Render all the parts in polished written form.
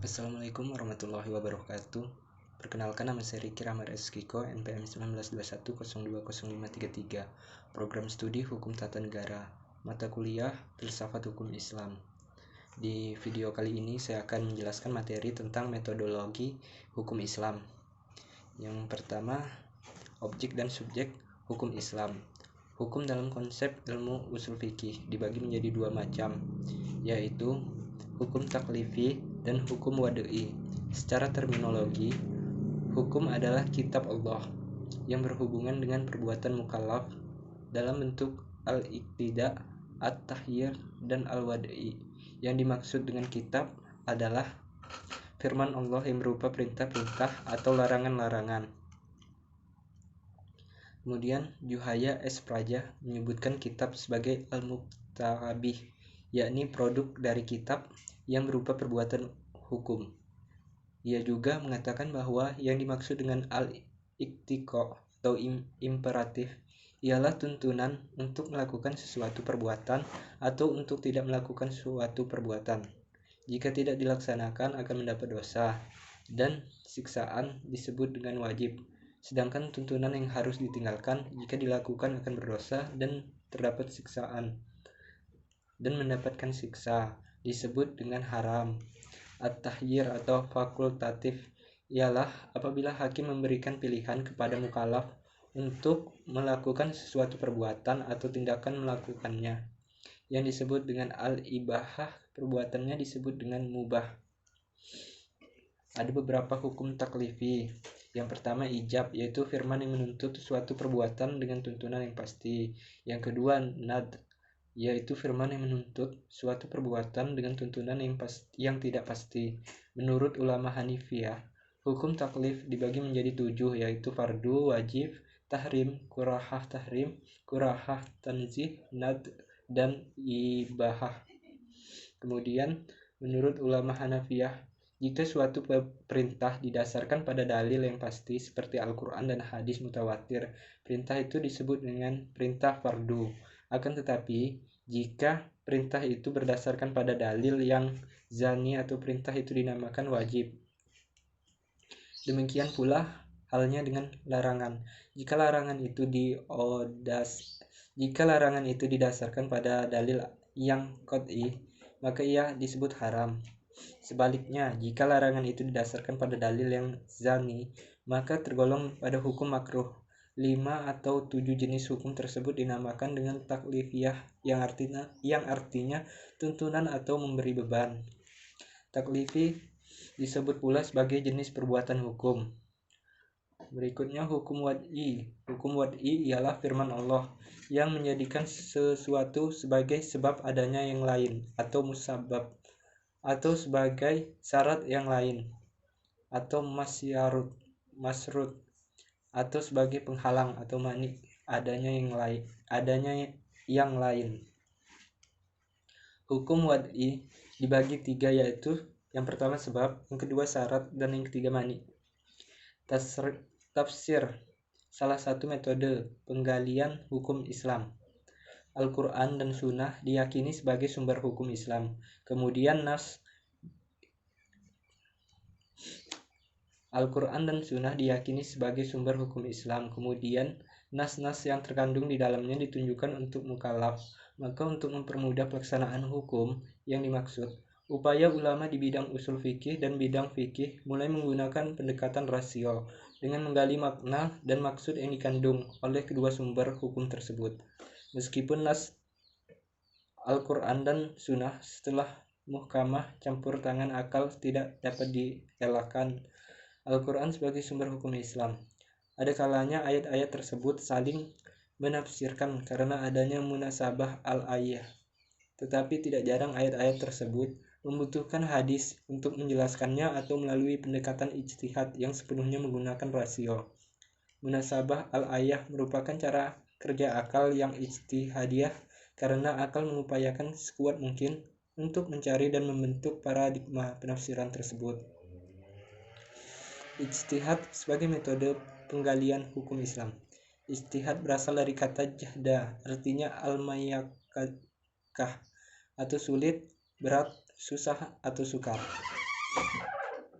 Assalamualaikum warahmatullahi wabarakatuh. Perkenalkan, nama saya Riki Rahmat Eskiko, NPM 1921020533, Program Studi Hukum Tata Negara, Mata Kuliah Filsafat Hukum Islam. Di video kali ini saya akan menjelaskan materi tentang metodologi hukum Islam. Yang pertama, objek dan subjek hukum Islam. Hukum dalam konsep ilmu usul fikih dibagi menjadi dua macam, yaitu hukum taklifi dan hukum wad'i. Secara terminologi, hukum adalah kitab Allah yang berhubungan dengan perbuatan mukallaf dalam bentuk al-iqtida, at-tahyir, dan al-wad'i. Yang dimaksud dengan kitab adalah firman Allah yang berupa perintah-perintah atau larangan-larangan. Kemudian Juhaya S. Praja menyebutkan kitab sebagai al-muktabih, yakni produk dari kitab yang berupa perbuatan hukum. Ia juga mengatakan bahwa yang dimaksud dengan al-iqtiqa atau imperatif ialah tuntunan untuk melakukan sesuatu perbuatan atau untuk tidak melakukan suatu perbuatan. Jika tidak dilaksanakan akan mendapat dosa, dan siksaan disebut dengan wajib. Sedangkan tuntunan yang harus ditinggalkan jika dilakukan akan berdosa dan terdapat siksaan dan mendapatkan siksa disebut dengan haram. At-tahyir atau fakultatif ialah apabila hakim memberikan pilihan kepada mukallaf untuk melakukan sesuatu perbuatan atau tindakan melakukannya. Yang disebut dengan al-ibahah, perbuatannya disebut dengan mubah. Ada beberapa hukum taklifi. Yang pertama ijab, yaitu firman yang menuntut suatu perbuatan dengan tuntunan yang pasti. Yang kedua nad, yaitu firman yang menuntut suatu perbuatan dengan tuntunan yang tidak pasti. Menurut ulama Hanifiyah, hukum taklif dibagi menjadi 7, yaitu fardu, wajib, tahrim, kurahah, tanzih, nad, dan ibahah. Kemudian menurut ulama Hanafiyah, jika suatu perintah didasarkan pada dalil yang pasti seperti Al-Quran dan hadis mutawatir, perintah itu disebut dengan perintah fardu. Akan tetapi, jika perintah itu berdasarkan pada dalil yang zani atau perintah itu dinamakan wajib. Demikian pula halnya dengan larangan. Jika larangan itu didasarkan pada dalil yang qat'i, maka ia disebut haram. Sebaliknya, jika larangan itu didasarkan pada dalil yang zani, maka tergolong pada hukum makruh. 5 atau 7 jenis hukum tersebut dinamakan dengan taklifiyah, yang artinya tuntunan atau memberi beban. Taklifi disebut pula sebagai jenis perbuatan hukum. Berikutnya hukum wad'i. Hukum wad'i ialah firman Allah yang menjadikan sesuatu sebagai sebab adanya yang lain atau musabab, atau sebagai syarat yang lain, atau masrut, atau sebagai penghalang atau mani adanya yang lain. Hukum wad'i dibagi 3, yaitu yang pertama sebab, yang kedua syarat, dan yang ketiga mani. Tafsir salah satu metode penggalian hukum Islam. Al-Quran dan Sunnah diyakini sebagai sumber hukum Islam. Kemudian Al-Quran dan Sunnah diyakini sebagai sumber hukum Islam. Kemudian nas-nas yang terkandung di dalamnya ditunjukkan untuk mukallaf. Maka untuk mempermudah pelaksanaan hukum yang dimaksud, upaya ulama di bidang usul fikih dan bidang fikih mulai menggunakan pendekatan rasio dengan menggali makna dan maksud yang dikandung oleh kedua sumber hukum tersebut. Meskipun nas Al-Quran dan Sunnah setelah muhkamah campur tangan akal tidak dapat dielakkan Al-Quran sebagai sumber hukum Islam. Ada kalanya ayat-ayat tersebut saling menafsirkan karena adanya munasabah al-ayah. Tetapi tidak jarang ayat-ayat tersebut membutuhkan hadis untuk menjelaskannya atau melalui pendekatan ijtihad yang sepenuhnya menggunakan rasio. Munasabah al-ayah merupakan cara kerja akal yang ijtihadiyah karena akal mengupayakan sekuat mungkin untuk mencari dan membentuk paradigma penafsiran tersebut. Ijtihad sebagai metode penggalian hukum Islam. Ijtihad berasal dari kata jahda, artinya al-mayyakah, atau sulit, berat, susah, atau sukar.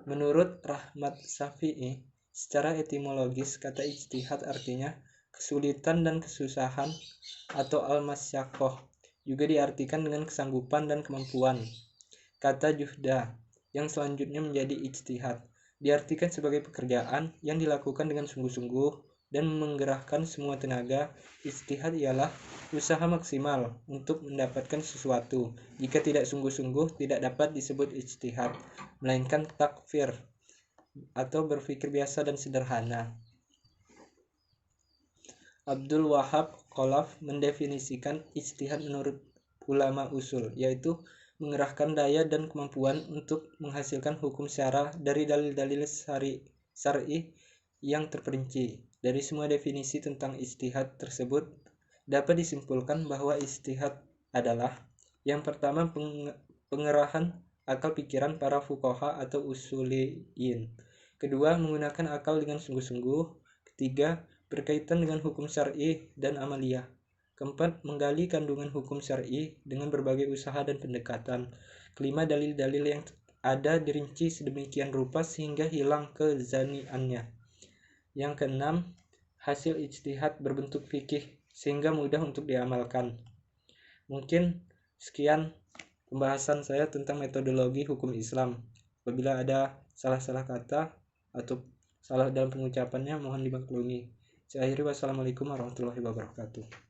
Menurut Rahmat Syafi'i, secara etimologis kata ijtihad artinya kesulitan dan kesusahan atau al-masyaqqah, juga diartikan dengan kesanggupan dan kemampuan. Kata juhda yang selanjutnya menjadi ijtihad diartikan sebagai pekerjaan yang dilakukan dengan sungguh-sungguh dan menggerahkan semua tenaga. Ijtihad ialah usaha maksimal untuk mendapatkan sesuatu. Jika tidak sungguh-sungguh, tidak dapat disebut ijtihad, melainkan takfir atau berpikir biasa dan sederhana. Abdul Wahab Khalaf mendefinisikan ijtihad menurut ulama usul, yaitu mengerahkan daya dan kemampuan untuk menghasilkan hukum syara dari dalil-dalil syar'i yang terperinci. Dari semua definisi tentang ijtihad tersebut, dapat disimpulkan bahwa ijtihad adalah yang pertama pengerahan akal pikiran para fuqaha atau usuliyin. Kedua, menggunakan akal dengan sungguh-sungguh. Ketiga, berkaitan dengan hukum syar'i dan amaliyah. Keempat, menggali kandungan hukum syar'i dengan berbagai usaha dan pendekatan. Kelima, dalil-dalil yang ada dirinci sedemikian rupa sehingga hilang kezaniannya. Yang keenam, hasil ijtihad berbentuk fikih sehingga mudah untuk diamalkan. Mungkin sekian pembahasan saya tentang metodologi hukum Islam. Apabila ada salah-salah kata atau salah dalam pengucapannya, mohon dimaklumi. Saya akhiri, wassalamualaikum warahmatullahi wabarakatuh.